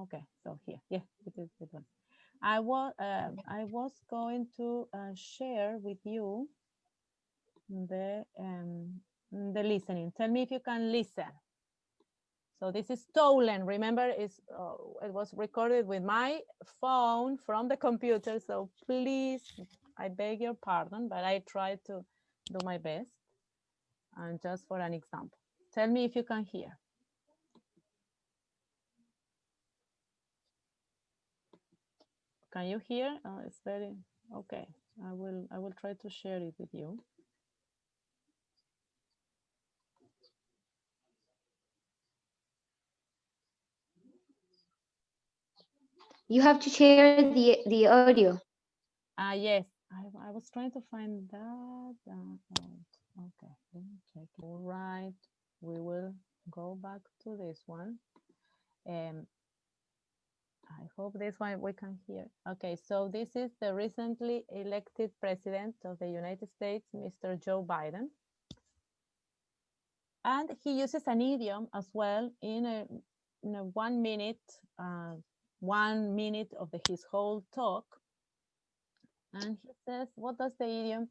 Okay, so here, yeah, it is this one. I was going to share with you the listening. Tell me if you can listen. So this is stolen. Remember, it was recorded with my phone from the computer. So please, I beg your pardon, but I tried to do my best. And just for an example, tell me if you can hear. Can you hear? It's very okay. I will try to share it with you. You have to share the audio. Yes, I was trying to find that out. Okay, let me check. All right, we will go back to this one. I hope this one we can hear. Okay, so this is the recently elected president of the United States, Mr. Joe Biden. And he uses an idiom as well in a 1 minute, 1 minute of his whole talk. And he says, what does the idiom,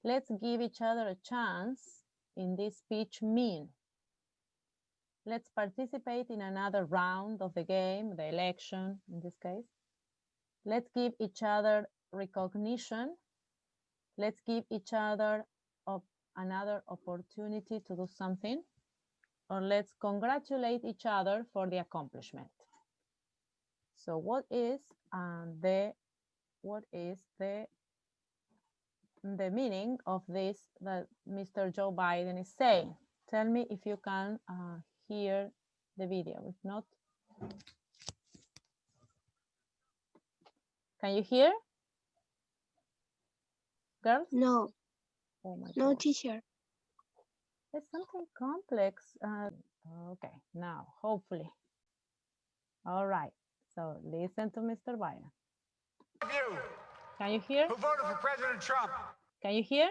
let's give each other a chance in this speech mean? Let's participate in another round of the game, the election in this case. Let's give each other recognition. Let's give each other another opportunity to do something, or let's congratulate each other for the accomplishment. So what is the meaning of this that Mr. Joe Biden is saying? Tell me if you can hear the video. If not, can you hear, girls? No. Oh my No, God. teacher. It's something complex. Okay, now hopefully. All right. So listen to Mr. Biden. You Can you hear? who voted for President Trump. Can you hear?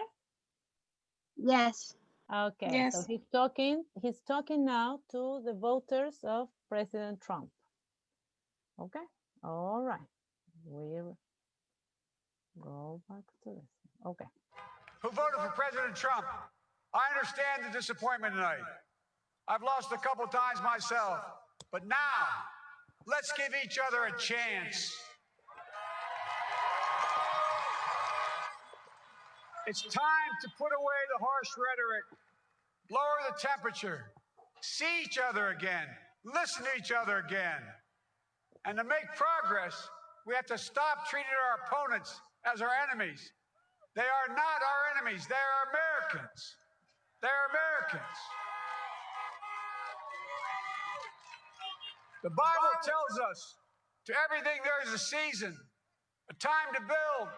Yes. Okay, Yes. so he's talking now to the voters of President Trump. Okay, all right. We'll go back to this. Okay. Who voted for President Trump. I understand the disappointment tonight. I've lost a couple times myself, but now let's give each other a chance. It's time to put away the harsh rhetoric, lower the temperature, see each other again, listen to each other again. And to make progress, we have to stop treating our opponents as our enemies. They are not our enemies. They are Americans. They're Americans. The Bible tells us to everything there is a season, a time to build,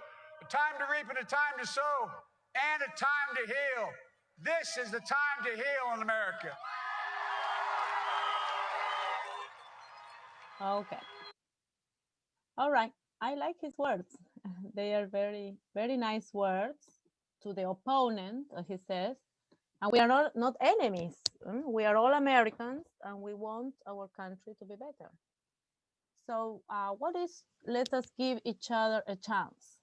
a time to reap, and a time to sow, and a time to heal. This is the time to heal in America. Okay. All right. I like his words. They are very, very nice words to the opponent, he says. And we are not enemies. We are all Americans and we want our country to be better. So what is, let us give each other a chance?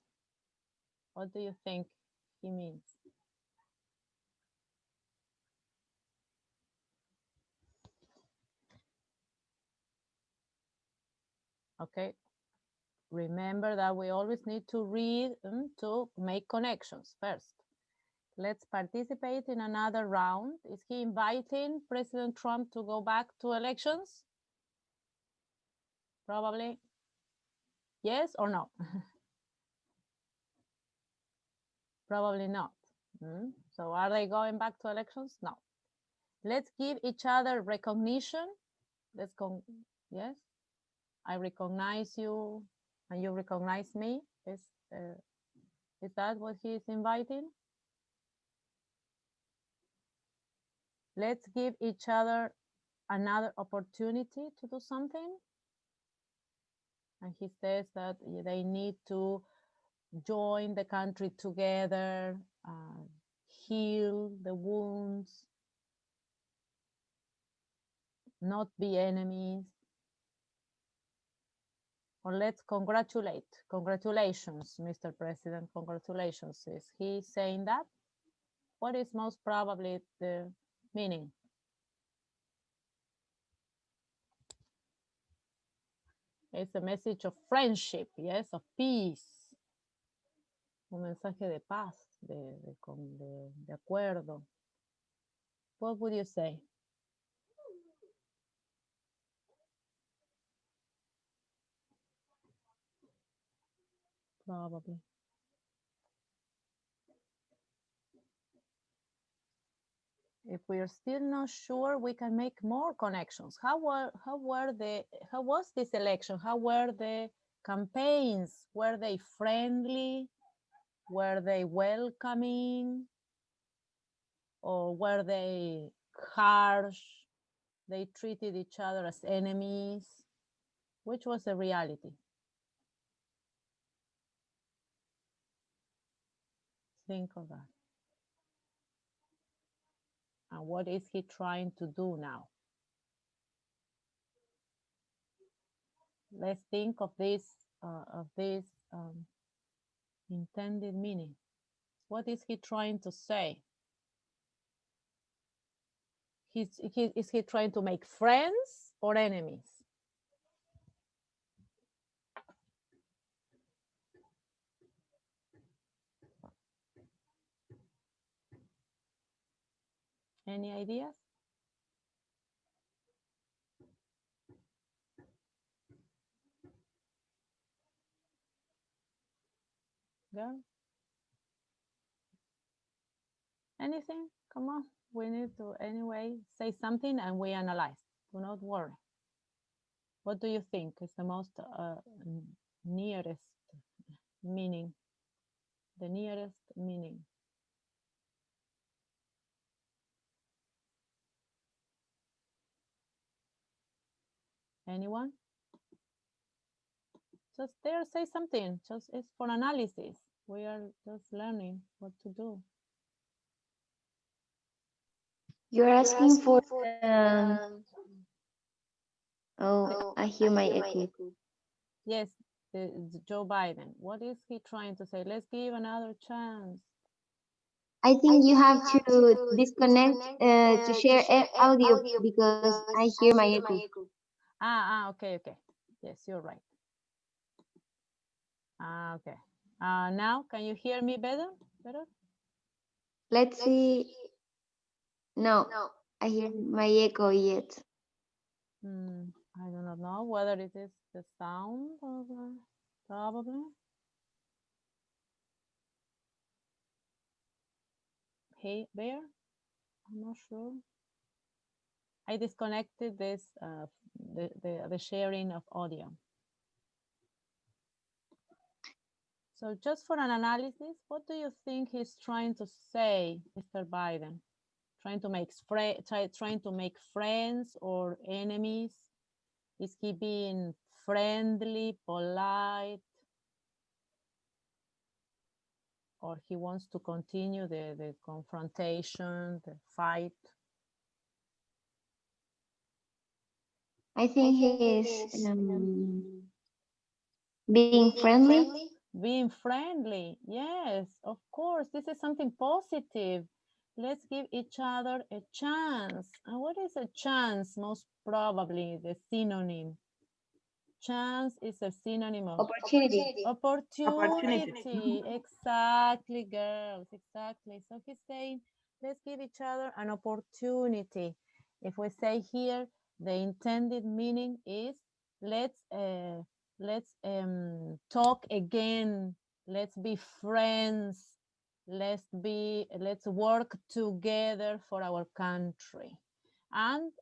What do you think he means? Okay. Remember that we always need to read to make connections first. Let's participate in another round. Is he inviting President Trump to go back to elections? Probably yes or no? Probably not. So are they going back to elections? No. Let's give each other recognition. Yes, I recognize you and you recognize me. Is that what he is inviting? Let's give each other another opportunity to do something. And he says that they need to join the country together, heal the wounds, not be enemies. Or let's congratulate. Congratulations, Mr. President, congratulations. Is he saying that? What is most probably the meaning? It's a message of friendship, yes, of peace. Un mensaje de paz, de acuerdo. What would you say? Probably. If we are still not sure, we can make more connections. How was this election? How were the campaigns? Were they friendly? Were they welcoming? Or were they harsh? They treated each other as enemies. Which was the reality? Think of that. And what is he trying to do now? Let's think of this intended meaning. What is he trying to say? Is he trying to make friends or enemies? Any ideas? Girl? Anything? Come on. We need to anyway say something and we analyze. Do not worry. What do you think is the most nearest meaning? The nearest meaning. Anyone? Just there, say something. Just it's for analysis. We are just learning what to do. You're asking for oh, I hear my echo. Yes, Joe Biden. What is he trying to say? Let's give another chance. I think you have to disconnect to share audio because I hear my echo. Okay. Yes, you're right. Okay. Now, can you hear me better? Let's see. No, I hear my echo yet. I do not know whether it is the sound or probably. Hey, Bear? I'm not sure. I disconnected this, the sharing of audio. So just for an analysis, what do you think he's trying to say, Mr. Biden? Trying to make friends or enemies? Is he being friendly, polite? Or he wants to continue the confrontation, the fight? I think he is being friendly. Being friendly, yes, of course. This is something positive. Let's give each other a chance. And what is a chance? Most probably the synonym. Chance is a synonym of Opportunity. opportunity. Exactly, girls, exactly. So he's saying, let's give each other an opportunity. If we say here, the intended meaning is let's talk again. Let's be friends. Let's work together for our country. And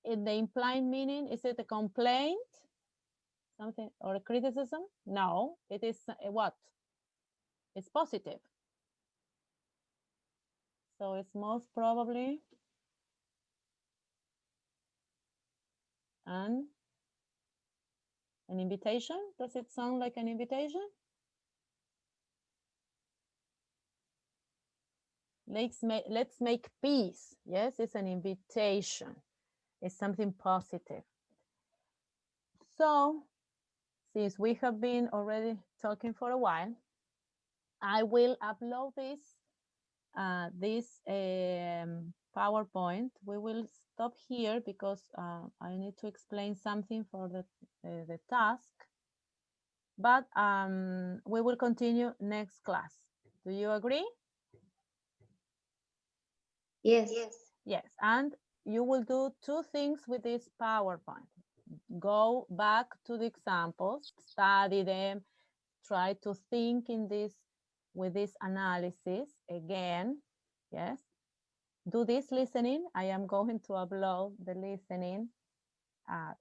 in the implied meaning, is it a complaint? Something or a criticism? No, it is what? It's positive. So it's most probably an invitation. Does it sound like an invitation? Let's make peace. Yes, it's an invitation. It's something positive. So since we have been already talking for a while, I will upload this PowerPoint. We will stop here because I need to explain something for the task. But we will continue next class. Do you agree? Yes. Yes, and you will do two things with this PowerPoint. Go back to the examples, study them, try to think with this analysis again. Yes. Do this listening. I am going to upload the listening.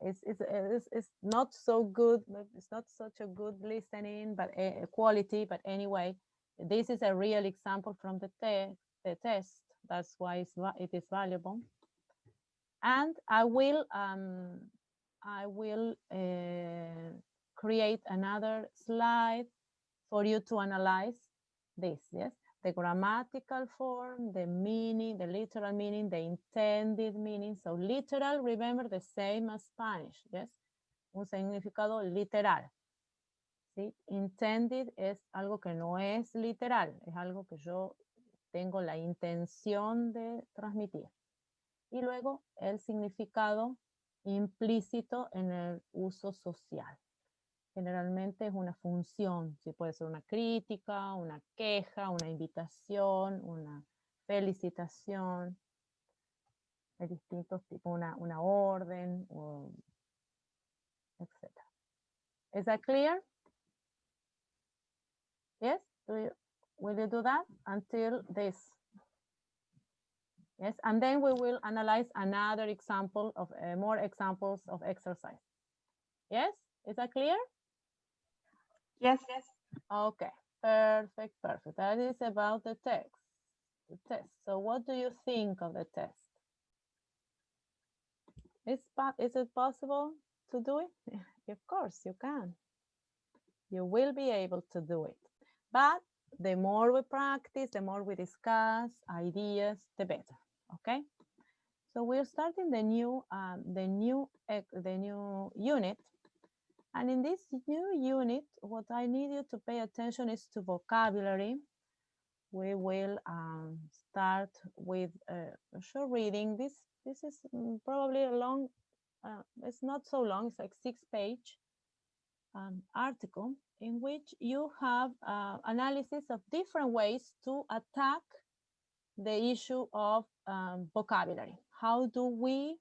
It's not so good. It's not such a good listening, but quality. But anyway, this is a real example from the test. That's why it is valuable. And I will create another slide for you to analyze this. Yes, the grammatical form, the meaning, the literal meaning, the intended meaning. So literal, remember, the same as Spanish. Yes, un significado literal. ¿Sí? Intended es algo que no es literal, es algo que yo tengo la intención de transmitir. Y luego el significado implícito en el uso social. Generalmente es una función, sí, puede ser una crítica, una queja, una invitación, una felicitación, de distintos tipos, una orden, etc. Is that clear? Yes? Will you do that until this? Yes, and then we will analyze another example of more examples of exercise. Yes, is that clear? Yes. Okay, perfect. That is about the text. The test. So what do you think of the test? Is it possible to do it? Of course you can. You will be able to do it. But the more we practice, the more we discuss ideas, the better. Okay. So we're starting the new unit. And in this new unit, what I need you to pay attention is to vocabulary. We will start with a short reading. This is probably a long, it's not so long, it's like 6-page article in which you have analysis of different ways to attack the issue of vocabulary. How do we,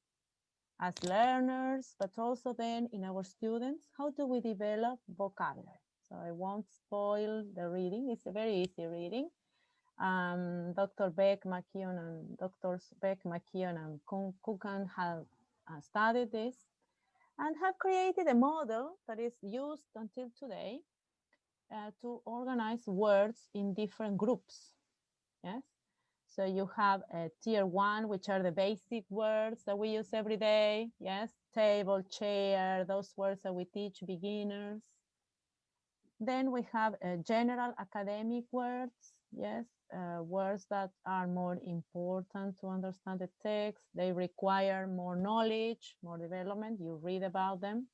as learners, but also then in our students, how do we develop vocabulary? So I won't spoil the reading. It's a very easy reading. Dr. Beck, McKeon, and Doctors Beck, McKeon, and Kukan have studied this and have created a model that is used until today to organize words in different groups. Yes. So you have tier 1, which are the basic words that we use every day. Yes, table, chair, those words that we teach beginners. Then we have general academic words. Yes, words that are more important to understand the text. They require more knowledge, more development. You read about them.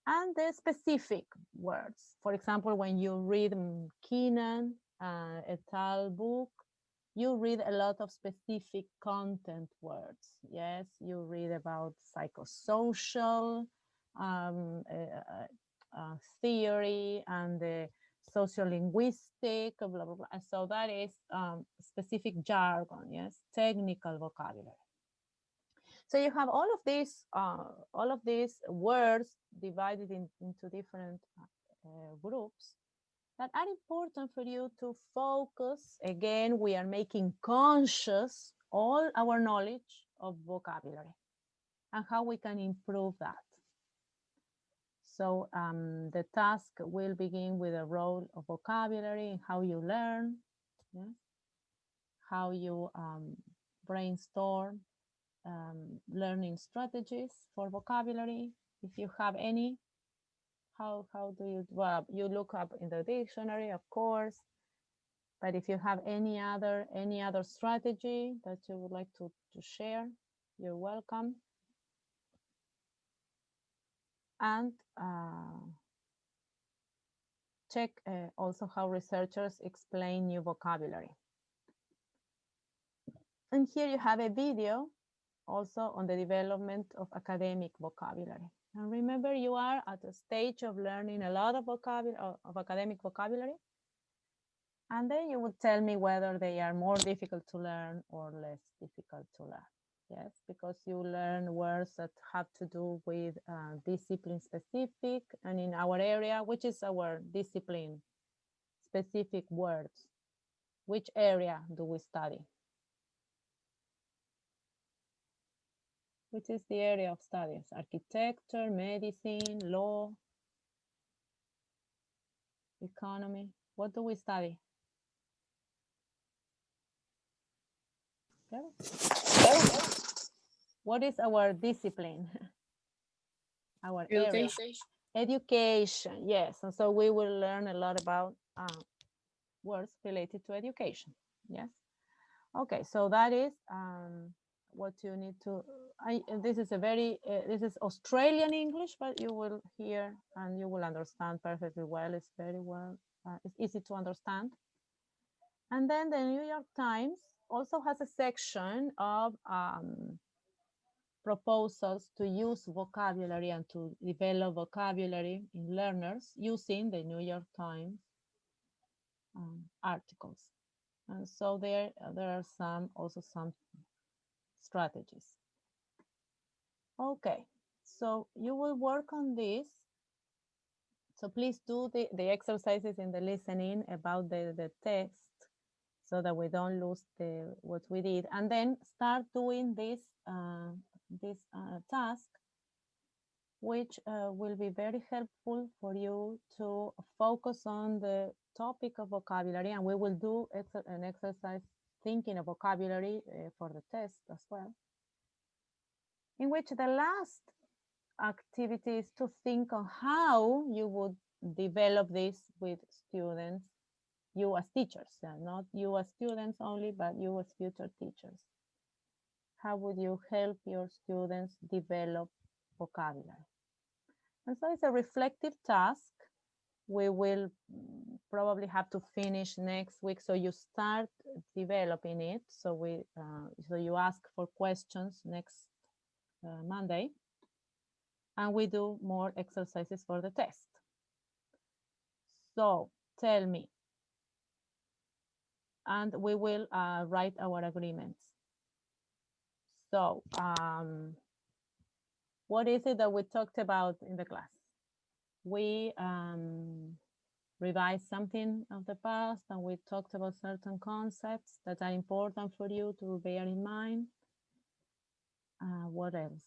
And the specific words. For example, when you read Keenan et al. Book, you read a lot of specific content words. Yes, you read about psychosocial theory and the sociolinguistic, blah, blah, blah. And so that is specific jargon, yes, technical vocabulary. So you have all of these words divided into different groups that are important for you to focus. Again, we are making conscious all our knowledge of vocabulary and how we can improve that. So the task will begin with a role of vocabulary and how you learn, yeah? How you brainstorm learning strategies for vocabulary. If you have any, how do you, well, you look up in the dictionary, of course, but if you have any other strategy that you would like to share, you're welcome. and check also how researchers explain new vocabulary. And here you have a video also on the development of academic vocabulary. And remember, you are at a stage of learning a lot of vocabulary, of academic vocabulary. And then you would tell me whether they are more difficult to learn or less difficult to learn. Yes, because you learn words that have to do with discipline specific, and in our area, which is our discipline specific words, which area do we study? Which is the area of studies? Architecture, medicine, law, economy. What do we study? What is our discipline? Our area. Education, yes. And so we will learn a lot about words related to education. Yes. Okay, so that is what you need to. This is a very this is Australian English, but you will hear and you will understand perfectly well. It's very well. It's easy to understand. And then the New York Times also has a section of proposals to use vocabulary and to develop vocabulary in learners using the New York Times articles. And so there are also some strategies. Okay, so you will work on this. So please do the exercises in the listening about the text so that we don't lose what we did. And then start doing this task, which will be very helpful for you to focus on the topic of vocabulary. And we will do an exercise thinking of vocabulary for the test as well, in which the last activity is to think on how you would develop this with students, you as teachers, not you as students only, but you as future teachers. How would you help your students develop vocabulary? And so it's a reflective task. We will probably have to finish next week, so you start developing it. So so you ask for questions next Monday, and we do more exercises for the test. So tell me, and we will write our agreements. So what is it that we talked about in the class? We revised something of the past, and we talked about certain concepts that are important for you to bear in mind. What else?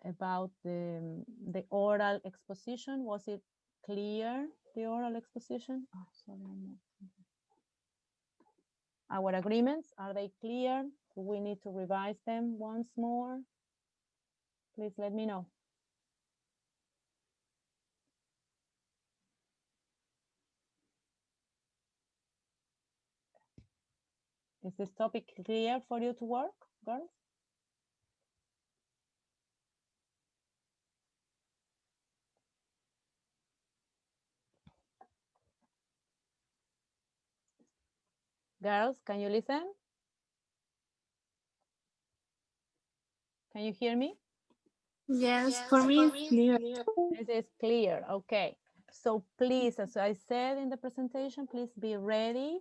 About the oral exposition, was it clear, the oral exposition? Oh, sorry. Our agreements, are they clear? Do we need to revise them once more? Please let me know. Is this topic clear for you to work, girls? Girls, can you listen? Can you hear me? Yes, for me it's clear. This is clear, okay. So please, as I said in the presentation, please be ready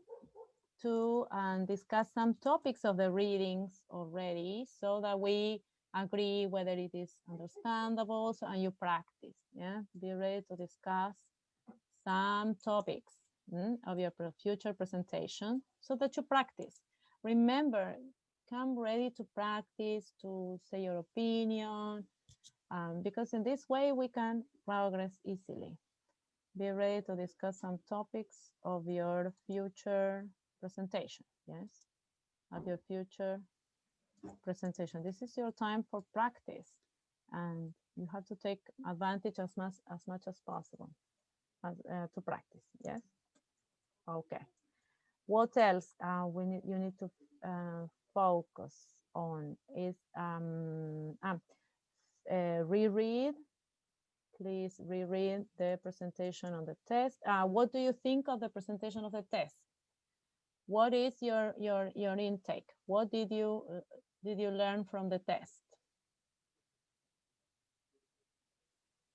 to discuss some topics of the readings already so that we agree whether it is understandable, and you practice, yeah? Be ready to discuss some topics of your future presentation so that you practice. Remember, come ready to practice, to say your opinion, because in this way we can progress easily. Be ready to discuss some topics of your future presentation, yes, of your future presentation. This is your time for practice, and you have to take advantage as much as possible to practice, yes. Okay, what else you need to focus on is reread Please reread the presentation on the test. What do you think of the presentation of the test? What is your intake? What did you learn from the test?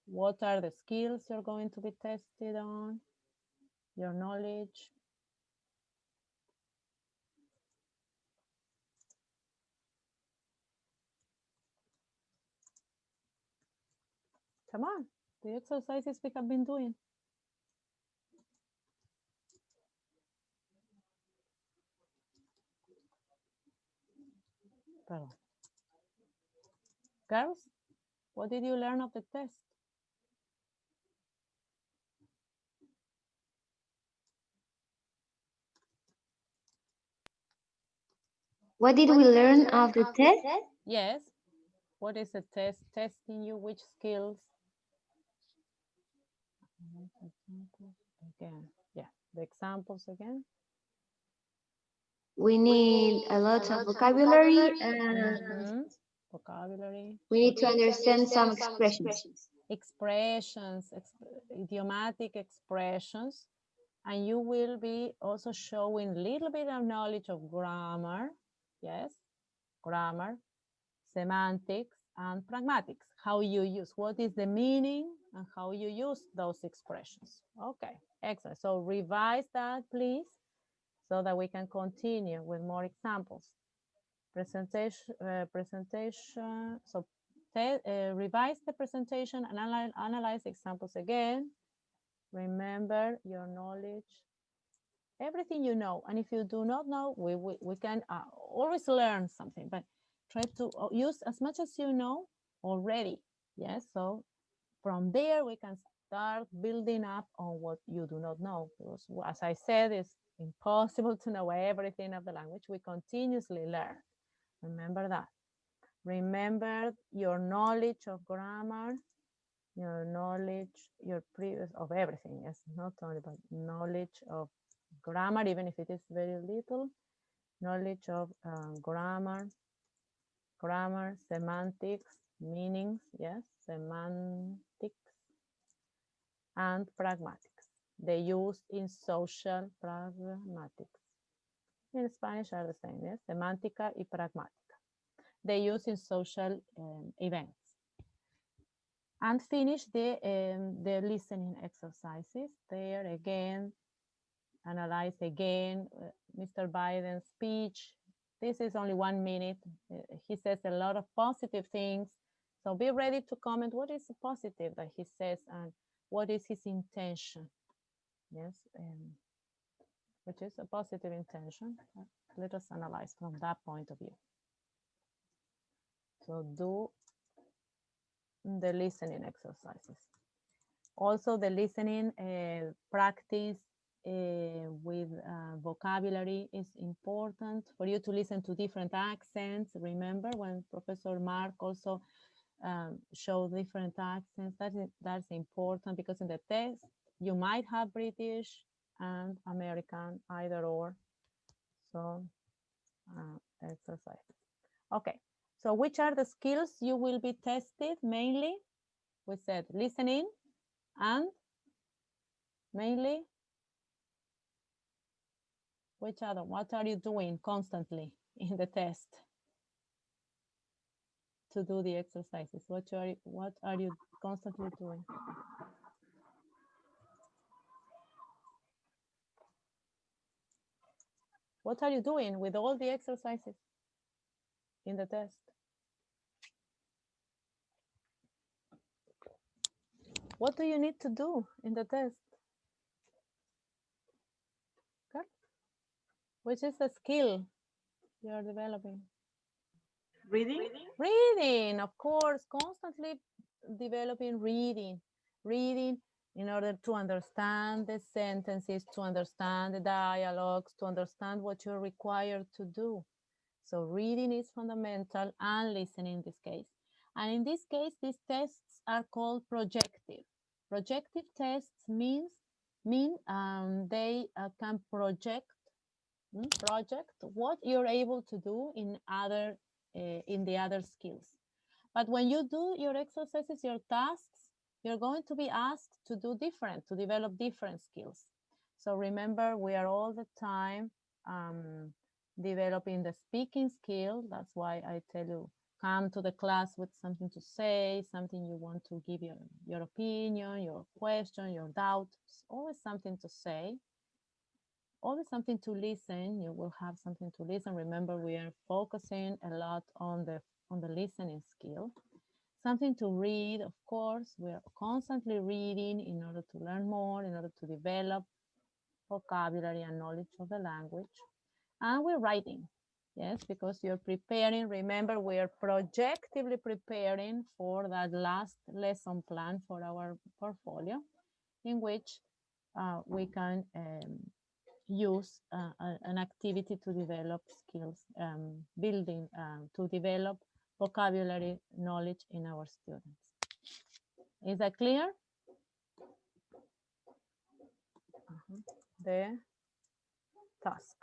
What are the skills you're going to be tested on? Your knowledge? Come on, the exercises we have been doing. Pardon. Girls, what did you learn of the test? What did we learn of the test? Yes. What is the test testing you? Which skills? Again, yeah, the examples again. We need a lot of vocabulary and Vocabulary. we need to understand some expressions. Expressions, idiomatic expressions. And you will be also showing a little bit of knowledge of grammar. Yes, grammar, semantics, and pragmatics. How you use, what is the meaning and how you use those expressions. Okay, excellent. So revise that, please, so that we can continue with more examples. Presentation. So revise the presentation and analyze examples again. Remember your knowledge, everything you know. And if you do not know, we can always learn something, but try to use as much as you know already. Yes, so from there we can start building up on what you do not know. Because as I said, it's impossible to know everything of the language. We continuously learn. Remember that. Remember your knowledge of grammar, your knowledge, your previous of everything. Yes, not only about knowledge of grammar, even if it is very little, knowledge of grammar, semantics, meanings, yes, semantics, and pragmatics. They use in social pragmatics. In Spanish are the same, yes, semántica y pragmática. They use in social events. And finish the listening exercises. There again, analyze again Mr. Biden's speech. This is only 1 minute. He says a lot of positive things. So be ready to comment what is positive that he says and what is his intention. Yes, which is a positive intention. Let us analyze from that point of view. So do the listening exercises. Also the listening practice with vocabulary is important for you to listen to different accents. Remember when Professor Mark also showed different accents, that's important because in the test you might have British and American, either or. So exercise. Okay, so which are the skills you will be tested mainly? We said listening and mainly which other? What are you doing constantly in the test to do the exercises? What are you constantly doing? What are you doing with all the exercises in the test? What do you need to do in the test? Okay. Which is a skill you're developing? Reading? Reading, of course, constantly developing reading in order to understand the sentences, to understand the dialogues, to understand what you're required to do. So reading is fundamental and listening in this case. And in this case, these tests are called projective. Projective tests mean they can project what you're able to do in the other skills. But when you do your exercises, your tasks, you're going to be asked to do different, to develop different skills. So remember, we are all the time developing the speaking skill. That's why I tell you, come to the class with something to say, something you want to give your opinion, your question, your doubt. Always something to say. Always something to listen. You will have something to listen. Remember, we are focusing a lot on the listening skill. Something to read, of course. We are constantly reading in order to learn more, in order to develop vocabulary and knowledge of the language. And we're writing, yes, because you're preparing. Remember, we are projectively preparing for that last lesson plan for our portfolio, in which we can use an activity to develop skills, building, to develop vocabulary knowledge in our students. Is that clear? The task.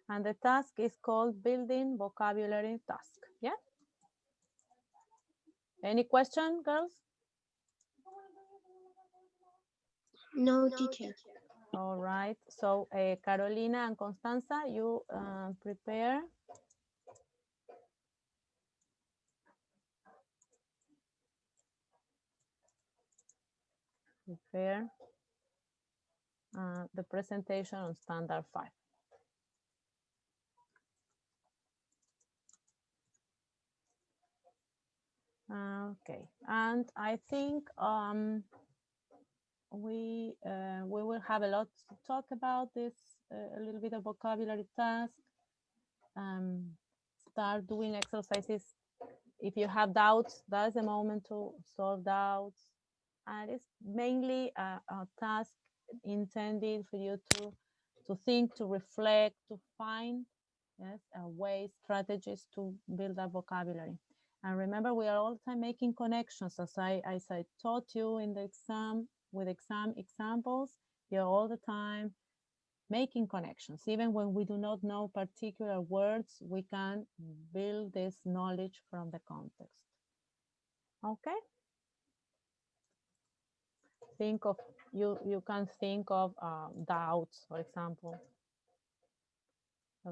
And the task is called building vocabulary task. Yeah? Any question, girls? No, teacher. All right. So Carolina and Constanza, you prepare. Prepare the presentation on standard 5. Okay, and I think we will have a lot to talk about this, a little bit of vocabulary task. Start doing exercises. If you have doubts, that's the moment to solve doubts. And it's mainly a task intended for you to think, to reflect, to find, yes, ways, strategies to build that vocabulary. And remember, we are all the time making connections, as I taught you in the exam, with exam examples. You're all the time making connections. Even when we do not know particular words, we can build this knowledge from the context. Okay? Think of, you can think of doubts, for example,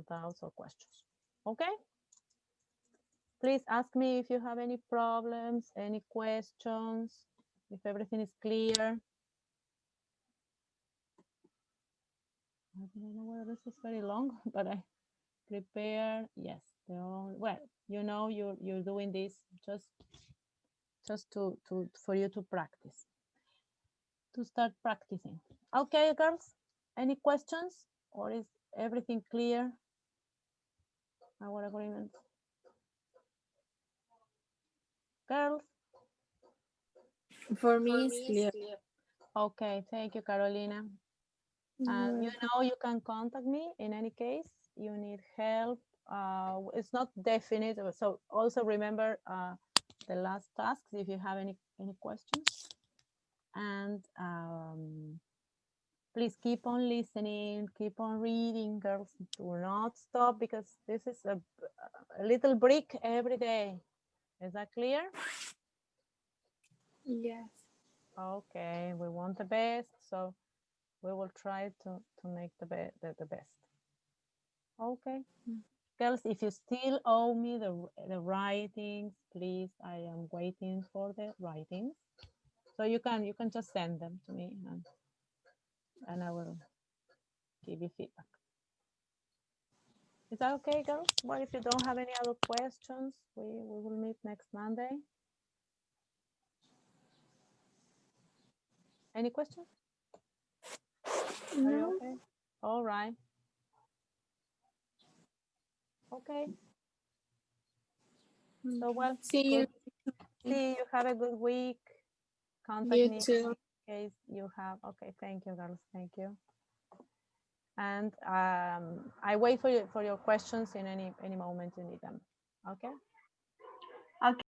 doubts or questions. Okay? Please ask me if you have any problems, any questions, if everything is clear. I don't know whether this is very long, but I prepare. Yes, they're all, well, you know, you're doing this just for you to practice, to start practicing. Okay, girls, any questions, or is everything clear? Our agreement. Girls? For me, it's clear. Okay, thank you, Carolina. And you know, you can contact me in any case. You need help. It's not definite. So also remember the last tasks if you have any questions. And please keep on listening, keep on reading, girls. Do not stop, because this is a little break every day. Is that clear? Yes. Okay, we want the best, so we will try to make the best. Okay. Girls, if you still owe me the writings, please, I am waiting for the writings. So you can just send them to me, and I will give you feedback. Is that okay, girls? Well, if you don't have any other questions, we will meet next Monday. Any questions? No. Are you okay? All right. Okay. So, well, See you. See you. Have a good week. Contact You me too. in case you have. Okay, thank you, girls. Thank you. And I wait for your questions in any moment you need them. Okay. Okay.